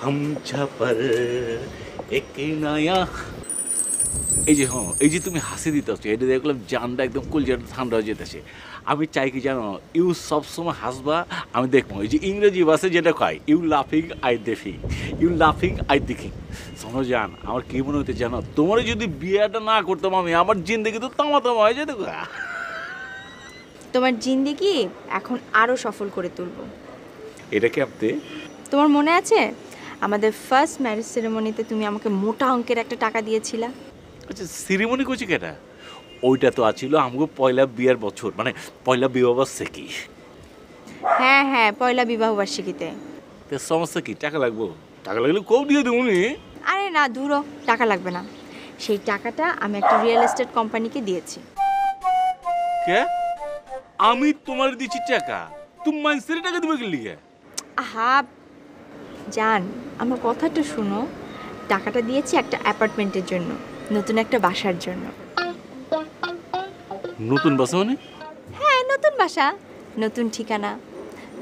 हम पर एक नया এই যে হ্যাঁ এই যে তুমি হাসি দিতেছ এটা দেখলাম জানটা একদম কলজাটা ঠান্ডা হয়ে যেতেছে আমি চাই কি জানো ইউ সবসময় হাসবা আমি দেখবো এই যে ইংরেজি ভাষায় যেটা কয় ইউ লাফিং আই দেখি ইউ লাফিং আই দেখি শোনো জান আমার কি মনে হতে জানো তোমার যদি বিয়েটা না করতাম আমি আমার জিন্দগি তো তামাতামা হয়ে যেত তোমার জিন্দেগি এখন আরো সফল করে তুলবো এটা কি আপনি তোমার মনে আছে আমাদের ফার্স্ট ম্যারেজ সেরেমনিতে তুমি আমাকে মোটা অঙ্কের একটা টাকা দিয়েছিলা আচ্ছা সেরিমনি করছি কেটা ওইটা তো আছিল আমাকে পয়লা বিয়ের বছর মানে পয়লা বিবাহ বার্ষিকী হ্যাঁ হ্যাঁ পয়লা বিবাহ বার্ষিকীতে তো সমস্যা কি টাকা লাগবো টাকা লাগলে কম দিয়ে দেবো নি আরে না ধুরো টাকা লাগবে না সেই টাকাটা আমি একটা রিয়েল এস্টেট কোম্পানিকে দিয়েছি কে আমি তোমার দিচ্ছি টাকা তুমি মানুষের টাকা দিবে কি লিগে আহা জান আমার কথাটা শুনো টাকাটা দিয়েছি একটা অ্যাপার্টমেন্টের জন্য নতুন একটা বাসার জন্য নতুন বাসা মানে হ্যাঁ নতুন বাসা নতুন ঠিকানা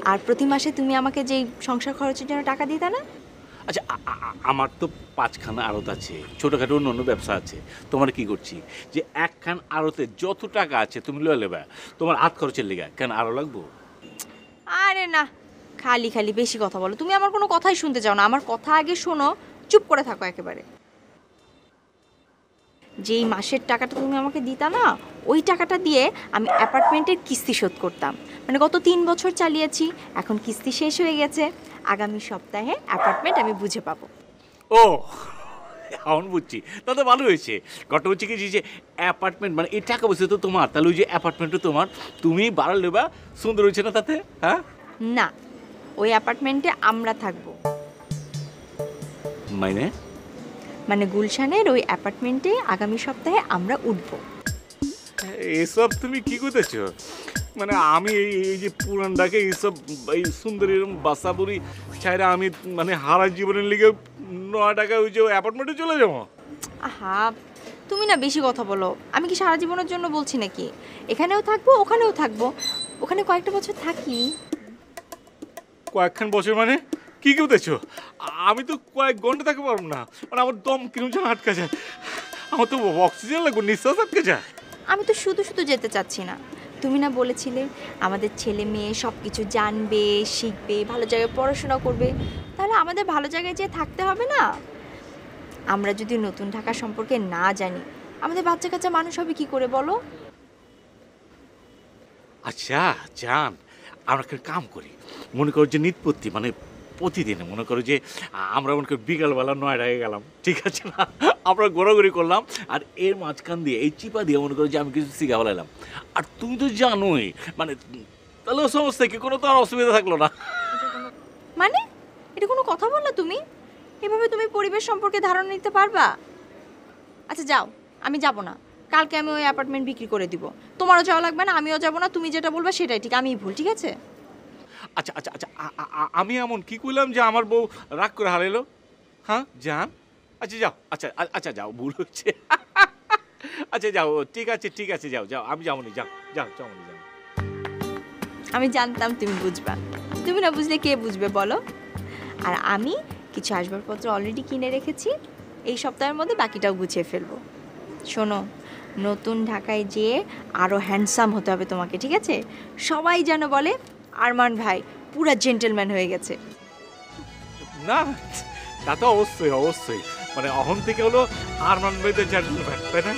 আর প্রতি মাসে তুমি আমাকে যেই সংসার খরচের জন্য টাকা দিতে না আচ্ছা আমার তো 5খানা আড়ত আছে ছোটোখাটো অন্য অন্য ব্যবসা আছে তোমার কি করছি যে একখান আড়তে যত টাকা আছে তুমি লয়ে নেবে তোমার হাত খরচের লেগে কেন আরো লাগবো আরে না খালি খালি বেশি কথা বলো তুমি আমার কোনো কথাই শুনতে চাও না আমার কথা আগে শোনো চুপ করে থাকো একেবারে যেই মাসের টাকাটা তুমি আমাকে দিতা না ওই টাকাটা দিয়ে আমি অ্যাপার্টমেন্টের কিস্তি শোধ করতাম মানে গত 3 বছর চালিয়েছি এখন কিস্তি শেষ হয়ে গেছে আগামী সপ্তাহে অ্যাপার্টমেন্ট আমি বুঝে পাবো ও এখন বুঝছি তাতে ভালো হয়েছে ঘটনা হচ্ছে কি যে অ্যাপার্টমেন্ট মানে এই টাকা বসে তো তোমার তাহলে ওই যে অ্যাপার্টমেন্টও তোমার তুমি বাড়া লেবা সুন্দর হয়েছে না তাতে হ্যাঁ না ওই অ্যাপার্টমেন্টে আমরা থাকবো মানে মানে গুলশানের ওই অ্যাপার্টমেন্টে আগামী সপ্তাহে আমরা উঠবো এসব তুমি কি করতেছ মানে আমি এই যে পুরান ডাকে এইসব এই সুন্দর এরকম বাসা বুড়ি ছাইরা আমি মানে হারা জীবনের লিগে 9 টাকা ওই যে অ্যাপার্টমেন্টে চলে যাবো আহা তুমি না বেশি কথা বলো আমি কি সারা জীবনের জন্য বলছি নাকি এখানেও থাকবো ওখানেও থাকবো ওখানে কয়েকটা বছর থাকি কয়েকখান বছর মানে কি করতেছ আমি তো কয়েক ঘন্টা থাকতে পারবো না মানে আমার দম কিরম যেন আটকা যায় আমার তো অক্সিজেন লাগবে নিঃশ্বাস আটকে যায় আমি তো শুধু শুধু যেতে চাচ্ছি না তুমি না বলেছিলে আমাদের ছেলে মেয়ে সব কিছু জানবে শিখবে ভালো জায়গায় পড়াশোনা করবে তাহলে আমাদের ভালো জায়গায় যেয়ে থাকতে হবে না আমরা যদি নতুন ঢাকা সম্পর্কে না জানি আমাদের বাচ্চা কাচ্চা মানুষ হবে কি করে বলো আচ্ছা জান আমরা একটা কাম করি মনে করো যে নিত্যপত্তি মানে প্রতিদিন মনে করো যে আমরা মনে করি বিকালবেলা 9টায় গেলাম ঠিক আছে না আমরা ঘোরাঘুরি করলাম আর এর মাঝখান দিয়ে এই চিপা দিয়ে মনে করো যে আমি কিছু শিখা ফেলাইলাম আর তুমি তো জানোই মানে তাহলে সমস্যা কি কোনো তো আর অসুবিধা থাকলো না মানে এটা কোনো কথা বললা তুমি এভাবে তুমি পরিবেশ সম্পর্কে ধারণা নিতে পারবা আচ্ছা যাও আমি যাব না কালকে আমি ওই অ্যাপার্টমেন্ট বিক্রি করে দিব তোমারও যাওয়া লাগবে না আমিও যাব না তুমি যেটা বলবা সেটাই ঠিক আমিই ভুল ঠিক আছে আচ্ছা আচ্ছা আচ্ছা আমি এমন কি কইলাম যে আমার বউ রাগ করে হারাইলো হ্যাঁ জান আচ্ছা যাও আচ্ছা আচ্ছা যাও ভুল হচ্ছে আচ্ছা যাও ঠিক আছে যাও যাও আমি যাবো নি যাও যাও যাও যাও আমি জানতাম তুমি বুঝবা তুমি না বুঝলে কে বুঝবে বলো আর আমি কিছু আসবাবপত্র অলরেডি কিনে রেখেছি এই সপ্তাহের মধ্যে বাকিটাও গুছিয়ে ফেলবো শোনো নতুন ঢাকায় যেয়ে আরও হ্যান্ডসাম হতে হবে তোমাকে ঠিক আছে সবাই যেন বলে আরমান ভাই পুরা জেন্টেলম্যান হয়ে গেছে না তা তো অবশ্যই অবশ্যই মানে অহন থেকে হলো আরমান ভাইদের জেন্টলম্যান তাই না